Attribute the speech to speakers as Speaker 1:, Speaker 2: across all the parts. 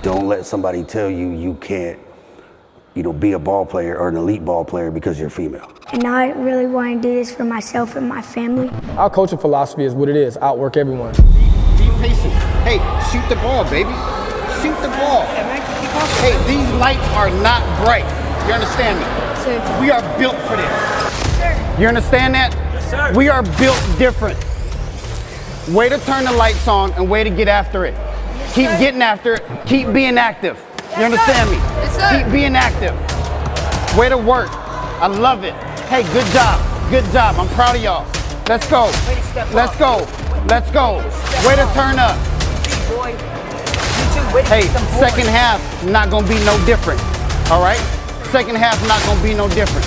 Speaker 1: Don't let somebody tell you you can't, be a ball player or an elite ball player because you're female.
Speaker 2: And I really want to do this for myself and my family.
Speaker 3: Our coaching philosophy is what it is, outwork everyone.
Speaker 4: Be patient. Hey, shoot the ball, baby. Shoot the ball. Hey, these lights are not bright. You understand me?
Speaker 2: Sir.
Speaker 4: We are built for this.
Speaker 2: Sir.
Speaker 4: You understand that?
Speaker 5: Yes, sir.
Speaker 4: We are built different. Way to turn the lights on and way to get after it. Keep getting after it. Keep being active. You understand me?
Speaker 5: Yes, sir.
Speaker 4: Keep being active. Way to work. I love it. Hey, good job. Good job. I'm proud of y'all. Let's go. Let's go. Let's go. Way to turn up. Hey, second half not gonna be no different. All right? Second half not gonna be no different.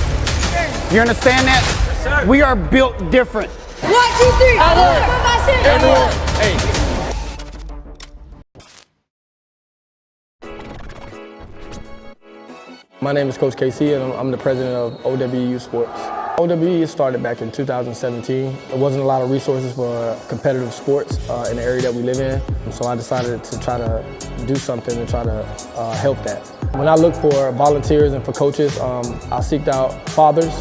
Speaker 4: You understand that?
Speaker 5: Yes, sir.
Speaker 4: We are built different.
Speaker 2: 1, 2, 3.
Speaker 4: Everyone. Hey.
Speaker 3: My name is Coach KC and I'm the president of OWU Sports. OWU started back in 2017. There wasn't a lot of resources for competitive sports in the area that we live in, so I decided to try to do something to try to help that. When I look for volunteers and for coaches, I seeked out fathers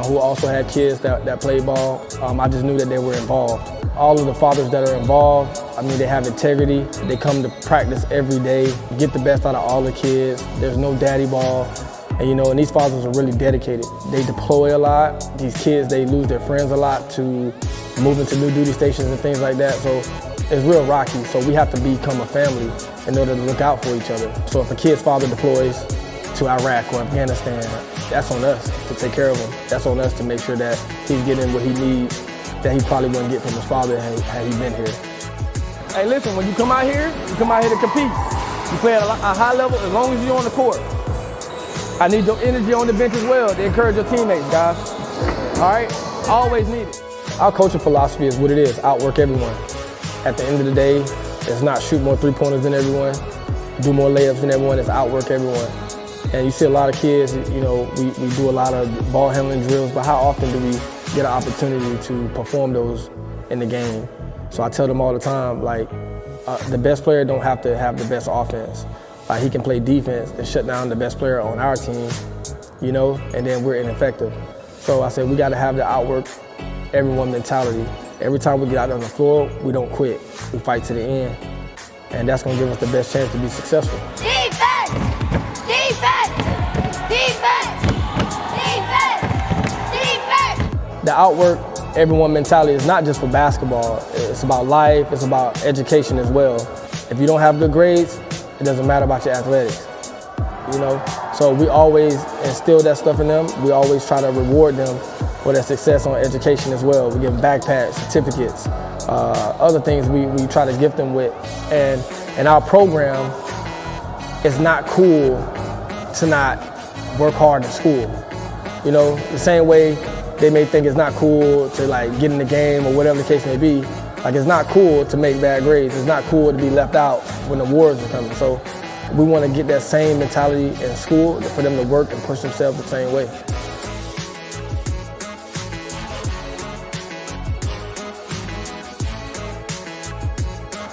Speaker 3: who also had kids that played ball. I just knew that they were involved. All of the fathers that are involved, they have integrity. They come to practice every day, get the best out of all the kids. There's no daddy ball. And these fathers are really dedicated. They deploy a lot. These kids, they lose their friends a lot to moving to new duty stations and things like that. So it's real rocky. So we have to become a family in order to look out for each other. So if a kid's father deploys to Iraq or Afghanistan, that's on us to take care of him. That's on us to make sure that he's getting what he needs that he probably wouldn't get from his father had he been here. Hey, listen, when you come out here to compete. You play at a high level as long as you're on the court. I need your energy on the bench as well to encourage your teammates, guys. All right? Always need it. Our coaching philosophy is what it is, outwork everyone. At the end of the day, it's not shoot more three-pointers than everyone, do more layups than everyone, it's outwork everyone. And you see a lot of kids, we do a lot of ball handling drills, but how often do we get an opportunity to perform those in the game? So I tell them all the time, the best player don't have to have the best offense. He can play defense and shut down the best player on our team, and then we're ineffective. So I said we got to have the outwork everyone mentality. Every time we get out on the floor, we don't quit. We fight to the end, and that's going to give us the best chance to be successful.
Speaker 2: Defense! Defense! Defense! Defense! Defense!
Speaker 3: The outwork everyone mentality is not just for basketball. It's about life. It's about education as well. If you don't have good grades, it doesn't matter about your athletics, So we always instill that stuff in them. We always try to reward them for their success on education as well. We give them backpacks, certificates, other things we try to gift them with. And our program is not cool to not work hard in school. The same way they may think it's not cool to get in the game or whatever the case may be. It's not cool to make bad grades. It's not cool to be left out when the awards are coming. So we want to get that same mentality in school for them to work and push themselves the same way.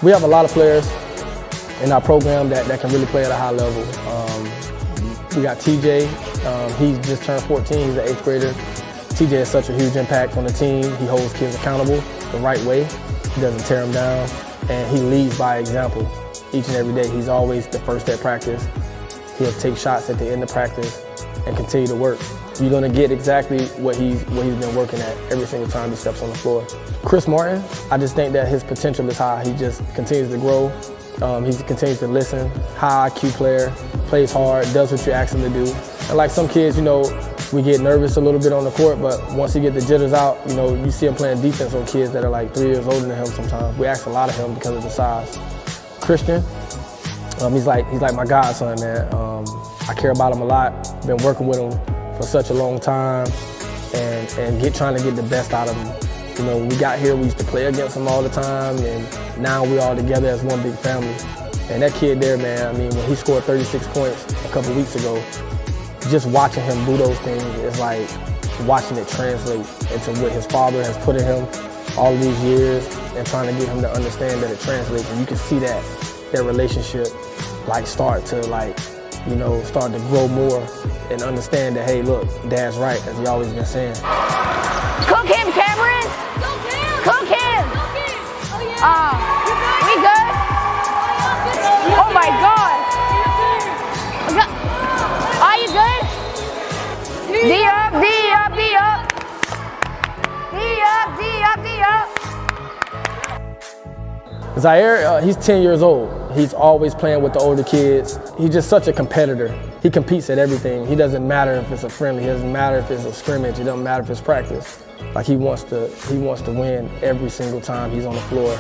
Speaker 3: We have a lot of players in our program that can really play at a high level. We got TJ. He just turned 14. He's an 8th grader. TJ has such a huge impact on the team. He holds kids accountable the right way. He doesn't tear them down, and he leads by example each and every day. He's always the first at practice. He'll take shots at the end of practice and continue to work. You're going to get exactly what he's been working at every single time he steps on the floor. Chris Martin, I just think that his potential is high. He just continues to grow. He continues to listen. High IQ player, plays hard, does what you ask him to do. And like some kids, we get nervous a little bit on the court, but once you get the jitters out, you see him playing defense on kids that are 3 years older than him sometimes. We ask a lot of him because of the size. Christian, he's like my godson, man. I care about him a lot. Been working with him for such a long time and trying to get the best out of him. When we got here, we used to play against him all the time, and now we all together as one big family. And that kid there, man, when he scored 36 points a couple weeks ago, just watching him do those things is like watching it translate into what his father has put in him all of these years and trying to get him to understand that it translates. And you can see that relationship like start to grow more and understand that, hey, look, Dad's right, as he always been saying.
Speaker 5: Cook him, Cameron! Cook him! We good? Oh my God! Are you good? D up, D up, D up. D up, D up, D up.
Speaker 3: Zaire, he's 10 years old. He's always playing with the older kids. He's just such a competitor. He competes at everything. He doesn't matter if it's a friendly. He doesn't matter if it's a scrimmage. It doesn't matter if it's practice. Like he wants to win every single time he's on the floor.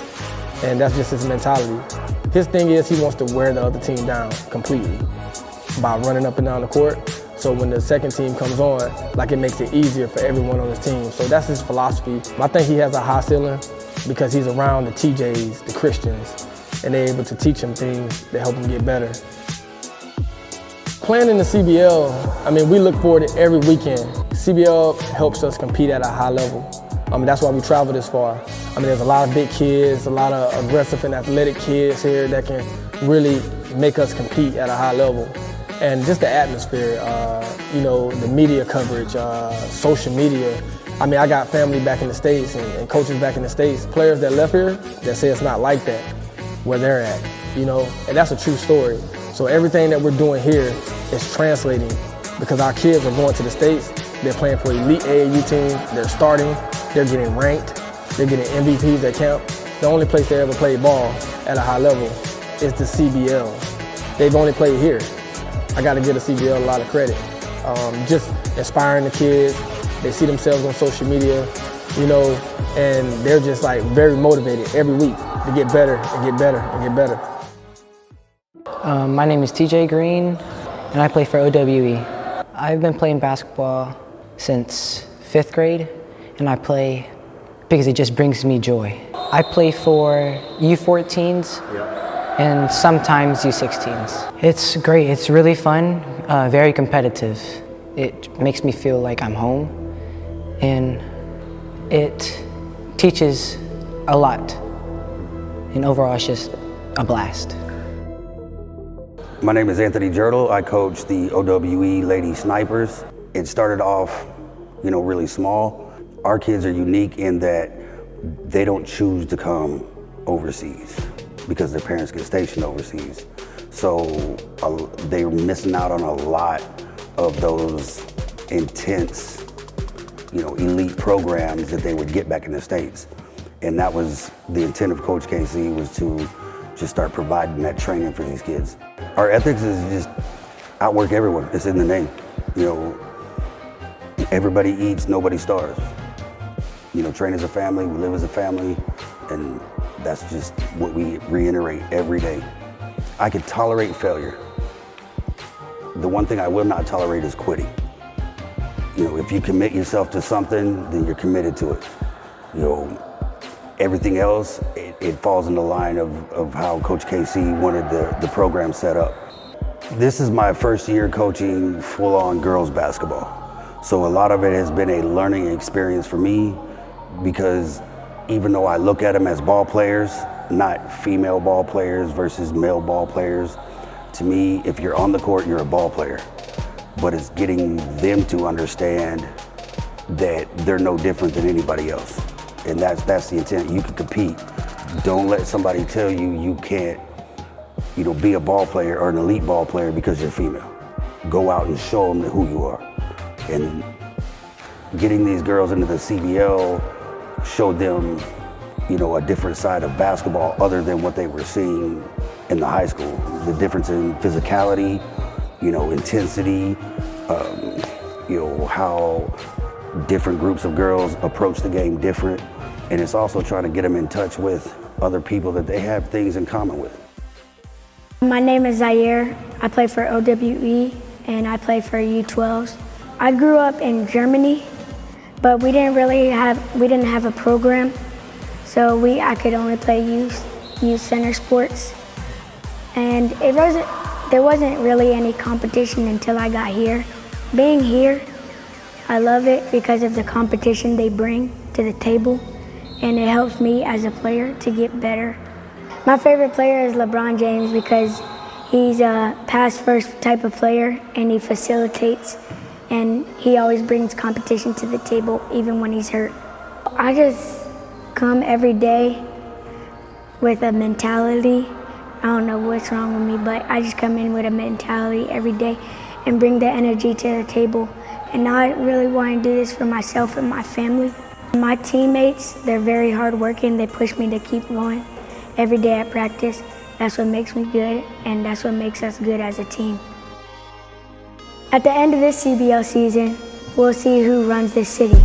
Speaker 3: And that's just his mentality. His thing is he wants to wear the other team down completely by running up and down the court. So when the second team comes on, like it makes it easier for everyone on his team. So that's his philosophy. I think he has a high ceiling because he's around the TJs, the Christians, and they're able to teach him things that help him get better. Playing in the CBL, I mean, we look forward to every weekend. CBL helps us compete at a high level. That's why we travel this far. There's a lot of big kids, a lot of aggressive and athletic kids here that can really make us compete at a high level. And just the atmosphere, the media coverage, social media. I got family back in the States and coaches back in the States, players that left here that say it's not like that where they're at, and that's a true story. So everything that we're doing here is translating because our kids are going to the States, they're playing for elite AAU teams, they're starting, they're getting ranked, they're getting MVPs at camp. The only place they ever played ball at a high level is the CBL. They've only played here. I got to give the CBL a lot of credit. Just inspiring the kids. They see themselves on social media, and they're just like very motivated every week to get better and get better and get better.
Speaker 6: My name is TJ Green, and I play for OWE. I've been playing basketball since 5th grade, and I play because it just brings me joy. I play for U14s and sometimes U16s. It's great, it's really fun, very competitive. It makes me feel like I'm home, and it teaches a lot. And overall, it's just a blast.
Speaker 1: My name is Anthony Jerdal. I coach the OWE Lady Snipers. It started off, really small. Our kids are unique in that they don't choose to come overseas because their parents get stationed overseas. So they're missing out on a lot of those intense, elite programs that they would get back in the States. And that was the intent of Coach KC, was to just start providing that training for these kids. Our ethics is just outwork everyone. It's in the name. Everybody eats, nobody starves. Train as a family, we live as a family, and that's just what we reiterate every day. I could tolerate failure. The one thing I will not tolerate is quitting. If you commit yourself to something, then you're committed to it. Everything else, it falls in the line of how Coach KC wanted the program set up. This is my first year coaching full-on girls basketball. So a lot of it has been a learning experience for me, because even though I look at them as ball players, not female ball players versus male ball players, to me, if you're on the court, you're a ball player. But it's getting them to understand that they're no different than anybody else. And that's the intent. You can compete. Don't let somebody tell you can't, be a ball player or an elite ball player because you're female. Go out and show them who you are. And getting these girls into the CBL showed them, a different side of basketball other than what they were seeing in the high school. The difference in physicality, intensity, how different groups of girls approach the game different. And it's also trying to get them in touch with other people that they have things in common with.
Speaker 2: My name is Zaire. I play for OWE and I play for U12s. I grew up in Germany, but we didn't have a program, so I could only play youth center sports. And there wasn't really any competition until I got here. Being here, I love it because of the competition they bring to the table, and it helps me as a player to get better. My favorite player is LeBron James because He's a pass-first type of player, and he facilitates, and he always brings competition to the table, even when he's hurt. I just come every day with a mentality. I don't know what's wrong with me, but I just come in with a mentality every day and bring the energy to the table. And I really want to do this for myself and my family. My teammates, they're very hardworking. They push me to keep going every day at practice. That's what makes me good, and that's what makes us good as a team. At the end of this CBL season, we'll see who runs this city.